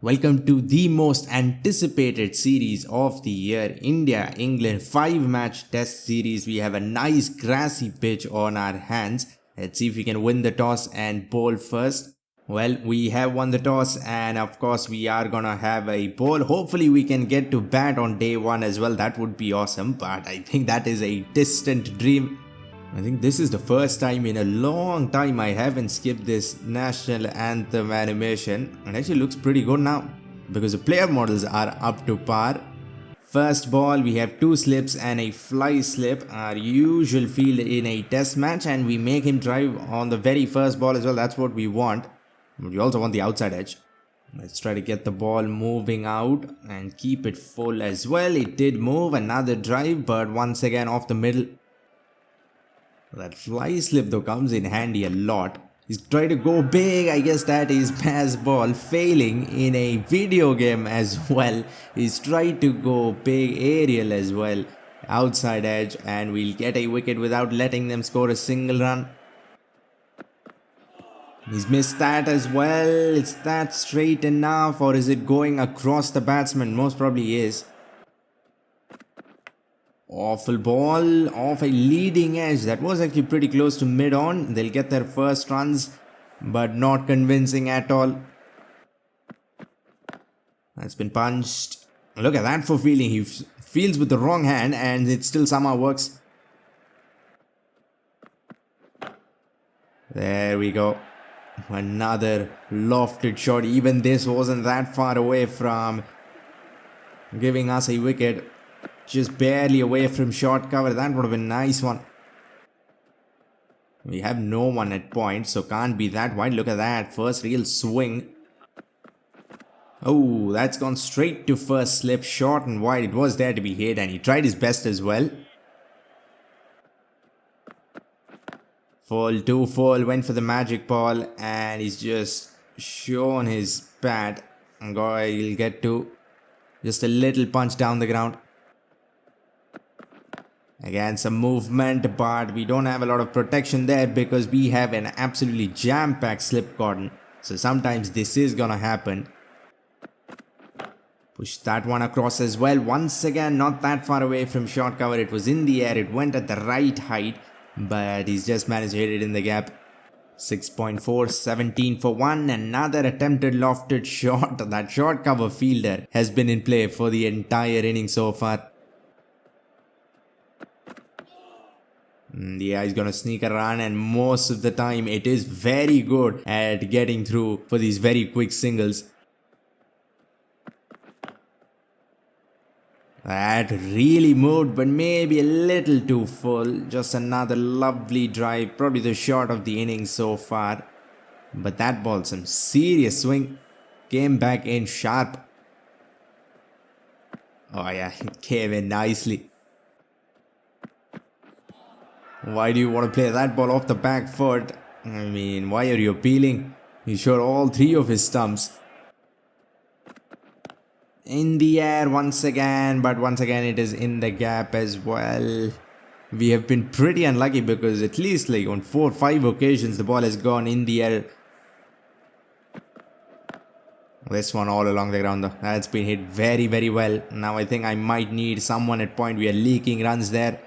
Welcome to the most anticipated series of the year, India-England 5-match test series. We have a nice grassy pitch on our hands. Let's see if we can win the toss and bowl first. Well, we have won the toss and of course we are gonna have a bowl. Hopefully we can get to bat on day one as well. That would be awesome, but I think that is a distant dream. I think this is the first time in a long time I haven't skipped this national anthem animation, and actually looks pretty good now because the player models are up to par. First ball, we have 2 slips and a fly slip, our usual field in a test match, and we make him drive on the very first ball as well. That's what we want, but we also want the outside edge. Let's try to get the ball moving out and keep it full as well. It did move, another drive, but once again off the middle. That fly slip though comes in handy a lot. He's trying to go big. I guess that is pass ball failing in a video game as well. He's tried to go big aerial as well. Outside edge, and we'll get a wicket without letting them score a single run. He's missed that as well. Is that straight enough, or is it going across the batsman? Most probably is. Awful ball off a leading edge. That was actually pretty close to mid-on. They'll get their first runs, but not convincing at all. That's been punched. Look at that for fielding. He fields with the wrong hand and it still somehow works. There we go. Another lofted shot. Even this wasn't that far away from giving us a wicket. Just barely away from short cover. That would have been a nice one. We have no one at point, so can't be that wide. Look at that. First real swing. Oh, that's gone straight to first slip. Short and wide. It was there to be hit, and he tried his best as well. Full, 2 full. Went for the magic ball, and he's just shown his bat. And he'll get to just a little punch down the ground. Again, some movement, but we don't have a lot of protection there because we have an absolutely jam-packed slip cordon. So sometimes this is gonna happen. Push that one across as well. Once again, not that far away from short cover. It was in the air. It went at the right height, but he's just managed to hit it in the gap. 6.4, 17 for 1. Another attempted lofted shot. That short cover fielder has been in play for the entire inning so far. Yeah, he's gonna sneak a run, and most of the time it is very good at getting through for these very quick singles. That really moved, but maybe a little too full. Just another lovely drive, probably the shot of the inning so far. But that ball, some serious swing, came back in sharp. Oh yeah, it came in nicely. Why do you want to play that ball off the back foot? I mean, why are you appealing? He showed all 3 of his stumps. In the air once again, but once again it is in the gap as well. We have been pretty unlucky because at least like on 4 or 5 occasions the ball has gone in the air. This one all along the ground though. That's been hit very, very well. Now I think I might need someone at point. We are leaking runs there.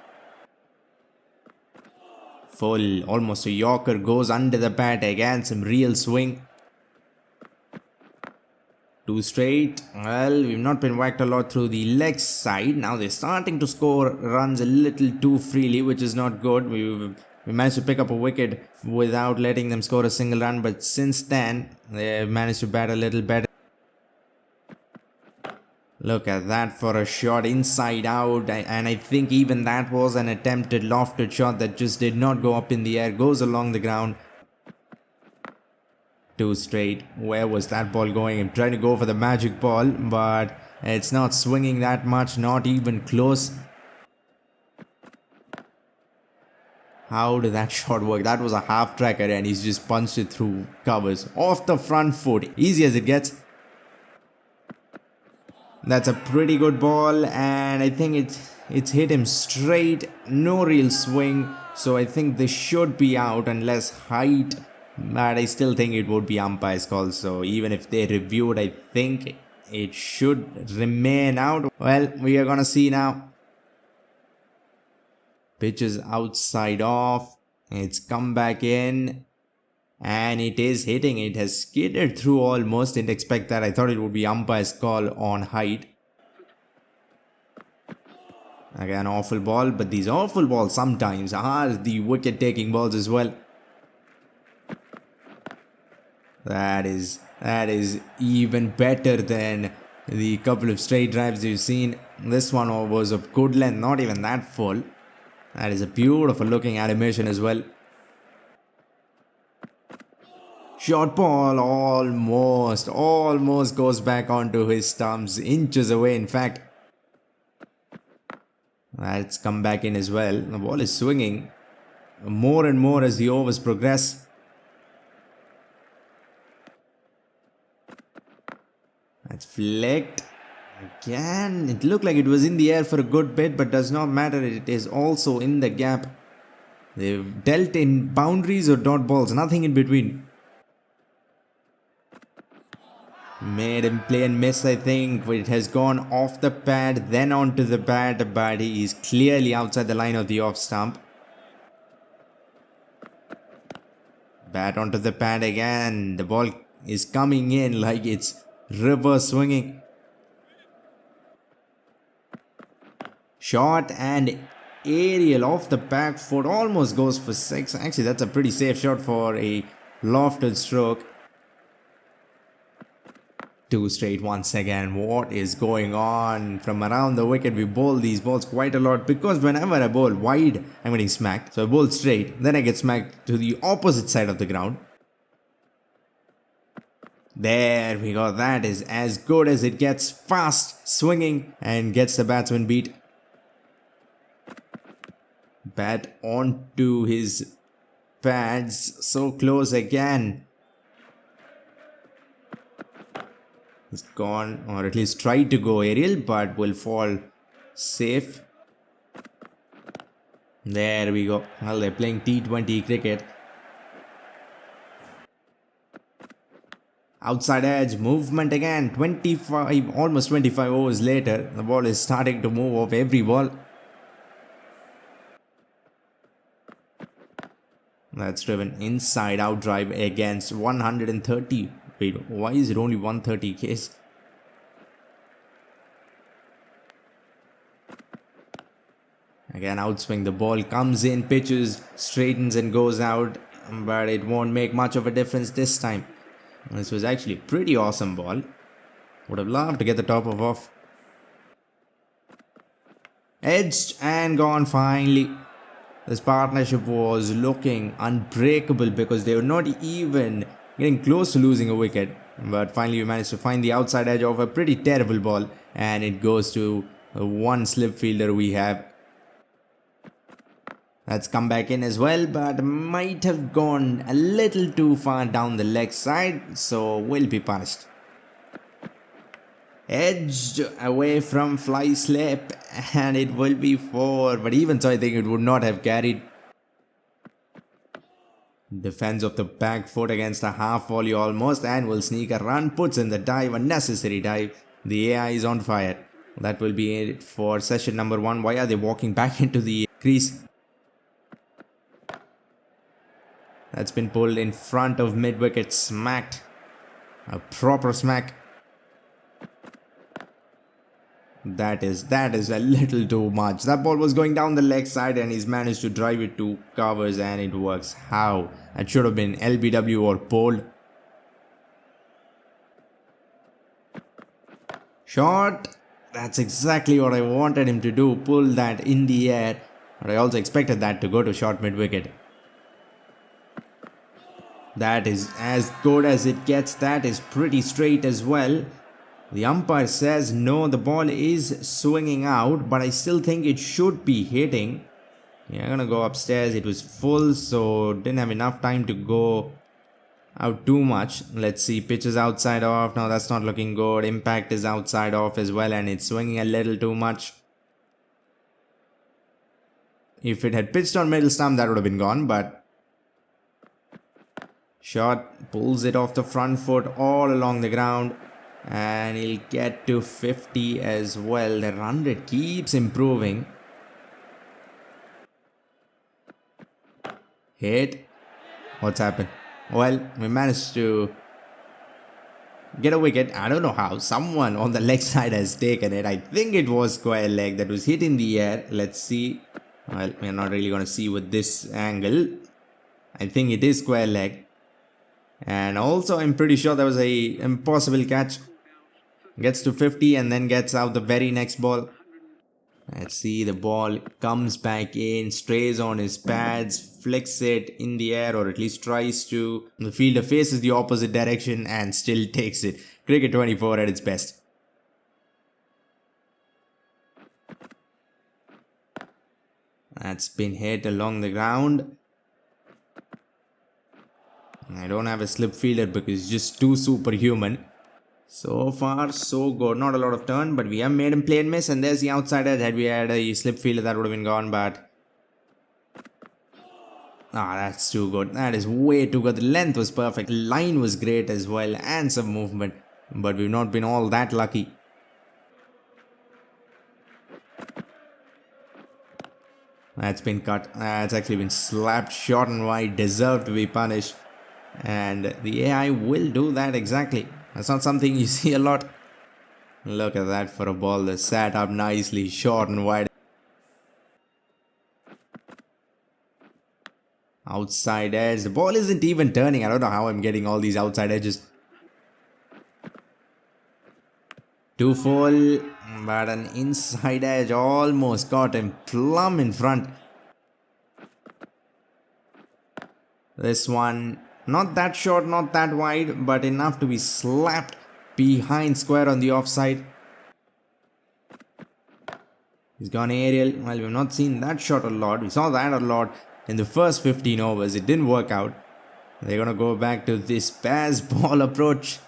Full, almost a Yorker, goes under the bat. Again, some real swing. 2 straight. Well, we've not been whacked a lot through the leg side. Now they're starting to score runs a little too freely, which is not good. We managed to pick up a wicket without letting them score a single run, but since then they've managed to bat a little better. Look at that for a shot inside out, and I think even that was an attempted lofted shot that just did not go up in the air, goes along the ground. 2 straight. Where was that ball going? I'm trying to go for the magic ball, but it's not swinging that much, not even close. How did that shot work? That was a half tracker and he's just punched it through covers. Off the front foot, easy as it gets. That's a pretty good ball, and I think it's hit him straight. No real swing, so I think this should be out unless height But I still think it would be umpire's call. So even if they reviewed, I think it should remain out. Well, we are gonna see now. Pitch is outside off. It's come back in. And it is hitting. It has skidded through almost. Didn't expect that. I thought it would be umpire's call on height. Again, awful ball. But these awful balls sometimes are the wicket taking balls as well. That is even better than the couple of straight drives you've seen. This one was of good length, not even that full. That is a beautiful looking animation as well. Short ball almost goes back onto his stumps, inches away in fact. That's come back in as well. The ball is swinging more and more as the overs progress. That's flicked. Again, it looked like it was in the air for a good bit, but does not matter. It is also in the gap. They've dealt in boundaries or dot balls, nothing in between. Made him play and miss, I think. It has gone off the pad, then onto the pad, but he is clearly outside the line of the off stump. Bat onto the pad again. The ball is coming in like it's reverse swinging. Shot and aerial off the back foot, almost goes for 6. Actually, that's a pretty safe shot for a lofted stroke. 2 straight once again. What is going on? From around the wicket, we bowl these balls quite a lot because whenever I bowl wide, I'm getting smacked. So I bowl straight, then I get smacked to the opposite side of the ground. There we go. That is as good as it gets. Fast swinging and gets the batsman beat. Bat onto his pads. So close again. It's gone, or at least tried to go aerial, but will fall safe. There we go. Well, they're playing T20 cricket. Outside edge, movement again. 25, almost 25 overs later. The ball is starting to move off every ball. That's driven inside out drive against 130. Wait, why is it only 130 Ks? Again, outswing. The ball comes in, pitches, straightens and goes out. But it won't make much of a difference this time. This was actually a pretty awesome ball. Would have loved to get the top of off. Edged and gone finally. This partnership was looking unbreakable because they were not even getting close to losing a wicket. But finally we managed to find the outside edge of a pretty terrible ball. And it goes to one slip fielder we have. That's come back in as well, but might have gone a little too far down the leg side, so will be punished. Edged away from fly slip, and it will be 4, but even so I think it would not have carried. Defense of the back foot against a half volley almost, and will sneak a run, puts in the dive, a necessary dive. The AI is on fire. That will be it for session number 1. Why are they walking back into the crease? That's been pulled in front of mid-wicket, smacked. A proper smack. That is a little too much. That ball was going down the leg side and he's managed to drive it to covers and it works. How? That should have been LBW or pulled. Shot. That's exactly what I wanted him to do. Pull that in the air. But I also expected that to go to short mid-wicket. That is as good as it gets. That is pretty straight as well. The umpire says no, the ball is swinging out, but I still think it should be hitting. Yeah, I'm gonna go upstairs. It was full, so didn't have enough time to go out too much. Let's see, pitch is outside off. No, that's not looking good. Impact is outside off as well, and it's swinging a little too much. If it had pitched on middle stump, that would have been gone, but Shot pulls it off the front foot all along the ground. And he'll get to 50 as well. The run rate keeps improving. Hit. What's happened? Well, we managed to get a wicket. I don't know how. Someone on the leg side has taken it. I think it was square leg that was hit in the air. Let's see. Well, we're not really going to see with this angle. I think it is square leg. And also, I'm pretty sure that was a impossible catch. Gets to 50 and then gets out the very next ball. Let's see, the ball comes back in, strays on his pads, flicks it in the air, or at least tries to. The fielder faces the opposite direction and still takes it. Cricket 24 at its best. That's been hit along the ground. I don't have a slip fielder because he's just too superhuman. So far, so good. Not a lot of turn, but we have made him play and miss. And there's the outsider. Had we had a slip fielder, that would have been gone, but that's too good. That is way too good. The length was perfect. The line was great as well, and some movement. But we've not been all that lucky. That's been cut. That's actually been slapped short and wide. Deserved to be punished. And the AI will do that exactly. That's not something you see a lot. Look at that for a ball that sat up nicely, short and wide. Outside edge. The ball isn't even turning. I don't know how I'm getting all these outside edges. Too full, but an inside edge almost got him plumb in front. This one, not that short, not that wide, but enough to be slapped behind square on the offside. He's gone aerial. Well, we've not seen that shot a lot. We saw that a lot in the first 15 overs. It didn't work out. They're going to go back to this pass ball approach.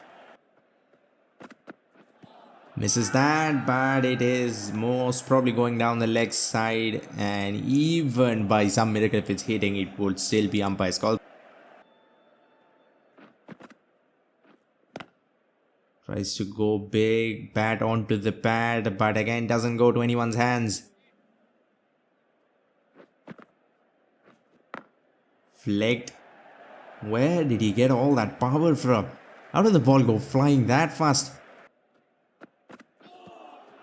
Misses that, but it is most probably going down the leg side, and even by some miracle if it's hitting, it would still be umpire's call. Tries to go big, bat onto the pad, but again doesn't go to anyone's hands. Flicked. Where did he get all that power from? How did the ball go flying that fast?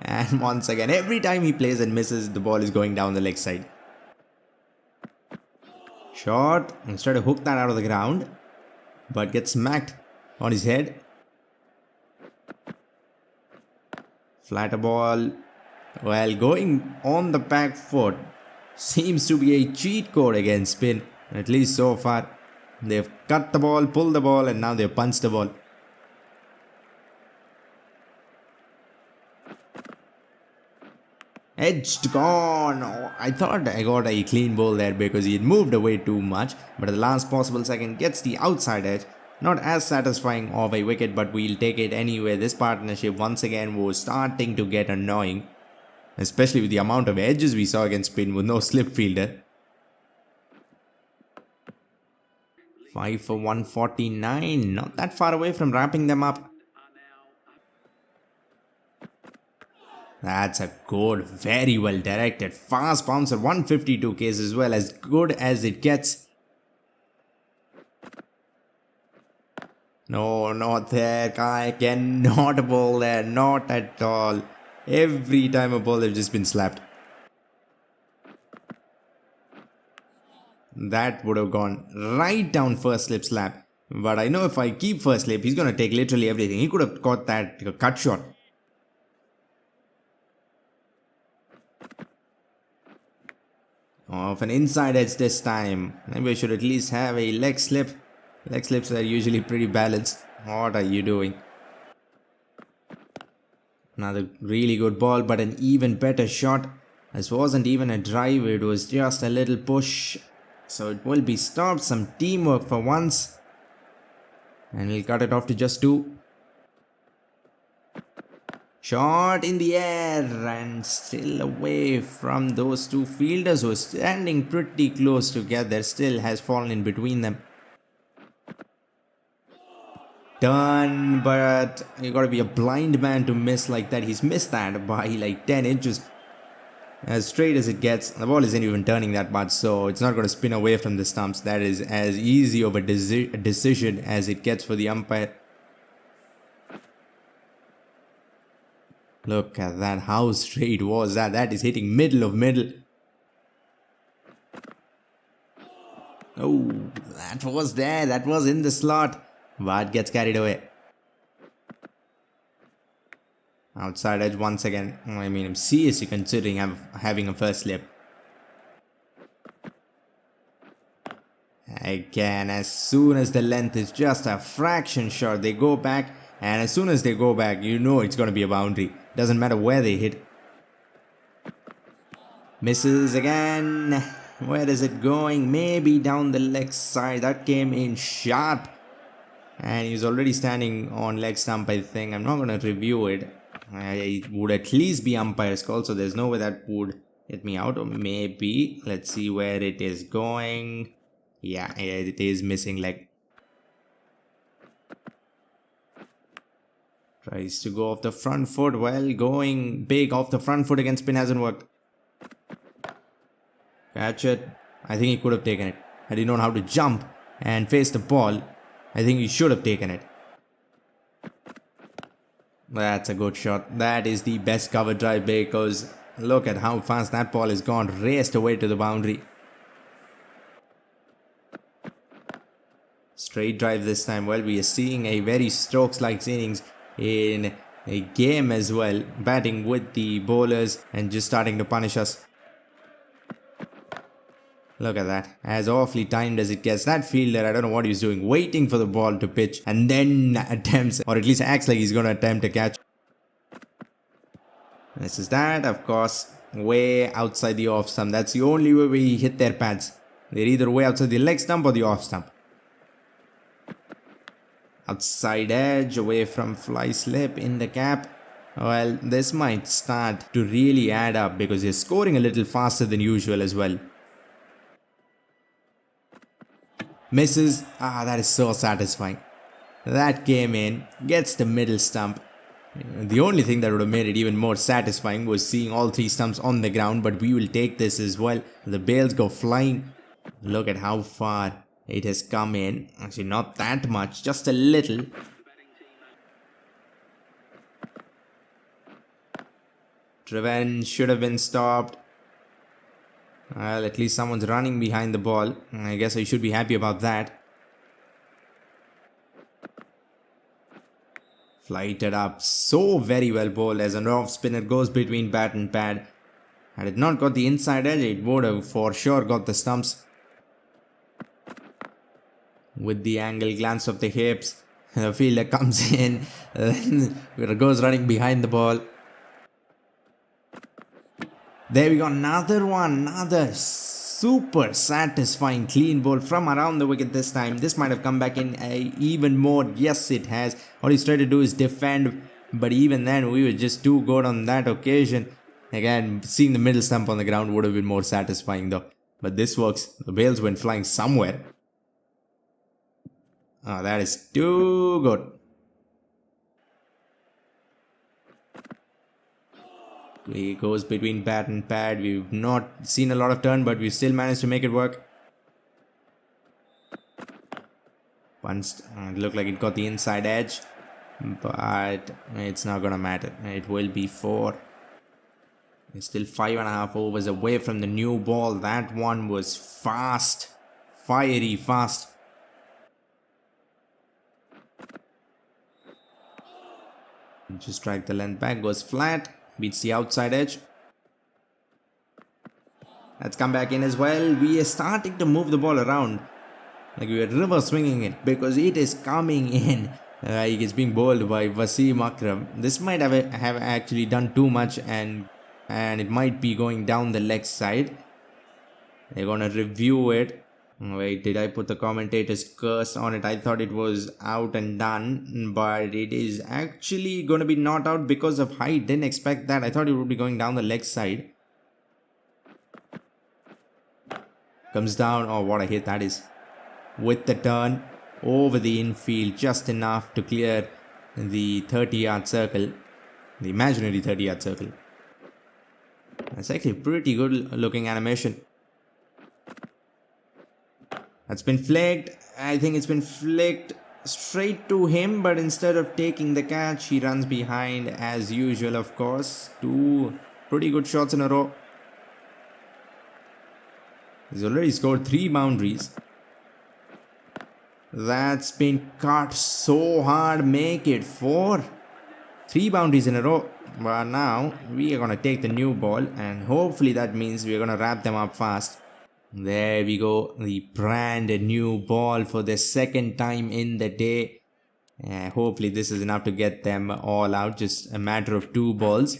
And once again, every time he plays and misses, the ball is going down the leg side. Shot. Instead of hook that out of the ground, but gets smacked on his head. Flatter ball. Well, going on the back foot seems to be a cheat code against spin. At least so far. They've cut the ball, pulled the ball, and now they've punched the ball. Edged, gone. Oh, I thought I got a clean ball there because he had moved away too much. But at the last possible second, gets the outside edge. Not as satisfying of a wicket, but we'll take it anyway. This partnership once again was starting to get annoying. Especially with the amount of edges we saw against spin with no slip fielder. 5 for 149. Not that far away from wrapping them up. That's a good, very well directed, fast bouncer, 152 k's as well, as good as it gets. No, not there. I cannot bowl there, not at all. Every time a ball, they've just been slapped. That would have gone right down first slip slap. But I know if I keep first slip, he's going to take literally everything. He could have caught that cut shot. Off an inside edge this time. Maybe I should at least have a leg slip. Leg slips are usually pretty balanced. What are you doing? Another really good ball, but an even better shot. This wasn't even a drive, it was just a little push. So it will be stopped. Some teamwork for once. And he'll cut it off to just 2. Shot in the air and still away from those 2 fielders who are standing pretty close together. Still has fallen in between them. turn, but you gotta be a blind man to miss like that. He's missed that by like 10 inches. As straight as it gets, the ball isn't even turning that much, so it's not going to spin away from the stumps. That is as easy of a decision as it gets for the umpire. Look at that, how straight was that? That is hitting middle of middle. Oh, that was there, that was in the slot, but gets carried away. Outside edge once again. I mean, I'm seriously considering having a first slip. Again, as soon as the length is just a fraction short, they go back. And as soon as they go back, you know it's going to be a boundary. Doesn't matter where they hit. Misses again. Where is it going? Maybe down the leg side. That came in sharp. And he's already standing on leg stump, I think. I'm not going to review it. It would at least be umpire's call, so there's no way that would hit me out. Or maybe, let's see where it is going. Yeah, it is missing leg. Tries to go off the front foot. Well, going big off the front foot against spin hasn't worked. Catch it. I think he could have taken it. Had he known how to jump and face the ball, I think he should have taken it. That's a good shot. That is the best cover drive because look at how fast that ball is gone. Raced away to the boundary. Straight drive this time. Well, we are seeing a very Stokes-like innings in a game as well. Batting with the bowlers and just starting to punish us. Look at that. As awfully timed as it gets. That fielder, I don't know what he's doing. Waiting for the ball to pitch and then attempts, or at least acts like he's going to attempt a catch. This is that, of course, way outside the off stump. That's the only way we hit their pads. They're either way outside the leg stump or the off stump. Outside edge, away from fly slip in the cap. Well, this might start to really add up because he's scoring a little faster than usual as well. Misses. That is so satisfying. That came in, gets the middle stump. The only thing that would have made it even more satisfying was seeing all three stumps on the ground, but we will take this as well. The bails go flying. Look at how far it has come in. Actually, not that much, just a little. Treven should have been stopped. Well, at least someone's running behind the ball. I guess I should be happy about that. Flighted up. So very well bowled as an off spinner goes between bat and pad. Had it not got the inside edge, it would have for sure got the stumps. With the angle glance of the hips, the fielder comes in, goes running behind the ball. There we go, another one, another super satisfying clean ball from around the wicket this time. This might have come back in even more. Yes, it has. All he's trying to do is defend, but even then we were just too good on that occasion. Again, seeing the middle stump on the ground would have been more satisfying though. But this works. The bails went flying somewhere. Oh, that is too good. He goes between bat and pad. We've not seen a lot of turn, but we've still managed to make it work. Once it looked like it got the inside edge, but it's not gonna matter. It will be 4. It's still 5.5 overs away from the new ball. That one was fast, fiery fast. Just drag the length back, goes flat. Beats the outside edge. That's come back in as well. We are starting to move the ball around. Like we are reverse swinging it because it is coming in. It's being bowled by Wasim Akram. This might have actually done too much and it might be going down the leg side. They're gonna review it. Wait, did I put the commentator's curse on it? I thought it was out and done, but it is actually going to be not out because of height. Didn't expect that. I thought it would be going down the leg side. Comes down. Oh, what a hit that is. With the turn. over the infield just enough to clear the 30-yard circle, the imaginary 30-yard circle. That's actually pretty good looking animation. That's been flicked. I think it's been flicked straight to him, but instead of taking the catch, he runs behind as usual, of course. 2 pretty good shots in a row. He's already scored 3 boundaries. That's been cut so hard. Make it 4. 3 boundaries in a row. But now we are going to take the new ball, and hopefully that means we are going to wrap them up fast. There we go. The brand new ball for the second time in the day. Hopefully this is enough to get them all out. Just a matter of 2 balls.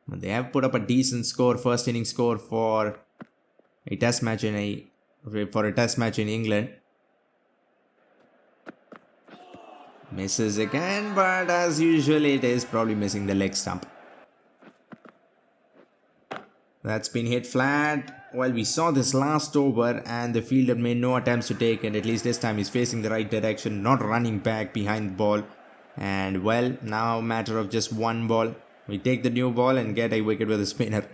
They have put up a decent score, first inning score for a test match in England. Misses again, but as usual it is probably missing the leg stump. That's been hit flat. Well, we saw this last over and the fielder made no attempts to take it. At least this time he's facing the right direction, not running back behind the ball. And well, now a matter of just 1 ball. We take the new ball and get a wicket with a spinner.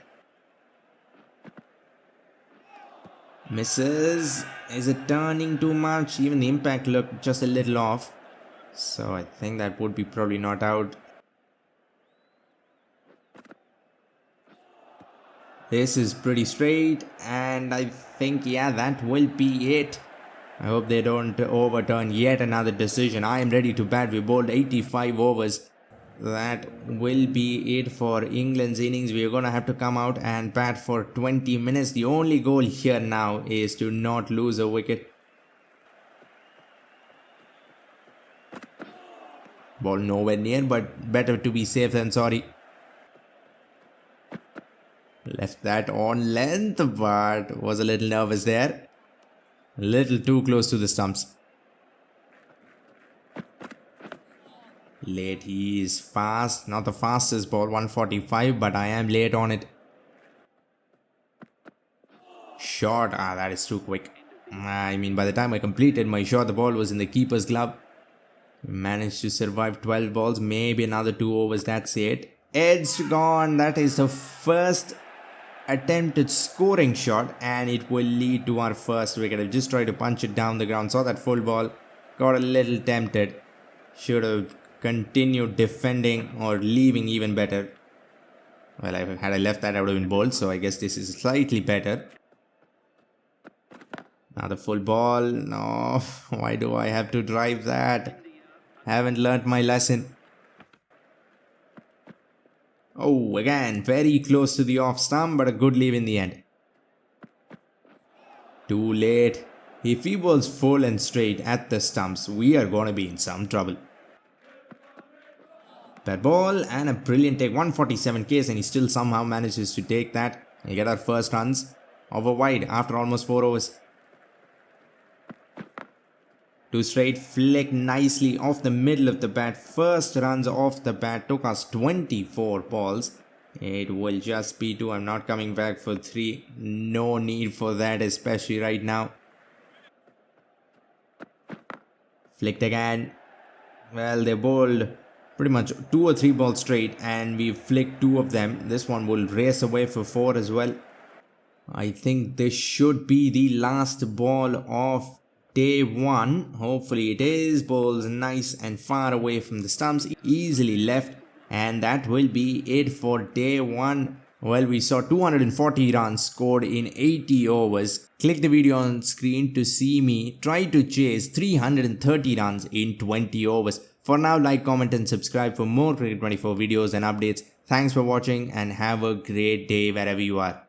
Misses. Is it turning too much? Even the impact looked just a little off. So I think that would be probably not out. This is pretty straight, and I think, yeah, that will be it. I hope they don't overturn yet another decision. I am ready to bat. We bowled 85 overs. That will be it for England's innings. We are going to have to come out and bat for 20 minutes. The only goal here now is to not lose a wicket. Ball nowhere near, but better to be safe than sorry. Left that on length, but was a little nervous there. A little too close to the stumps. Late, he is fast. Not the fastest ball, 145, but I am late on it. Shot, that is too quick. I mean, by the time I completed my shot, the ball was in the keeper's glove. Managed to survive 12 balls, maybe another 2 overs, that's it. Edged gone, that is the first attempted scoring shot, and it will lead to our first wicket. I just tried to punch it down the ground, saw that full ball, got a little tempted. Should have continued defending or leaving even better. Well, had I left that, I would have been bowled, so I guess this is slightly better. Now the full ball, no, why do I have to drive that? Haven't learnt my lesson. Oh, again, very close to the off stump, but a good leave in the end. Too late. If he bowls full and straight at the stumps, we are going to be in some trouble. That ball and a brilliant take, 147 Ks, and he still somehow manages to take that. We get our first runs over wide after almost 4 overs. 2 straight, flick nicely off the middle of the bat. First runs off the bat, took us 24 balls. It will just be 2. I'm not coming back for 3. No need for that, especially right now. Flicked again. Well, they bowled pretty much 2 or 3 balls straight, and we flicked 2 of them. This one will race away for 4 as well. I think this should be the last ball of day 1. Hopefully it is. Bowls nice and far away from the stumps, easily left, and that will be it for day 1. Well, we saw 240 runs scored in 80 overs. Click the video on screen to see me try to chase 330 runs in 20 overs. For now, like, comment and subscribe for more Cricket 24 videos and updates. Thanks for watching and have a great day wherever you are.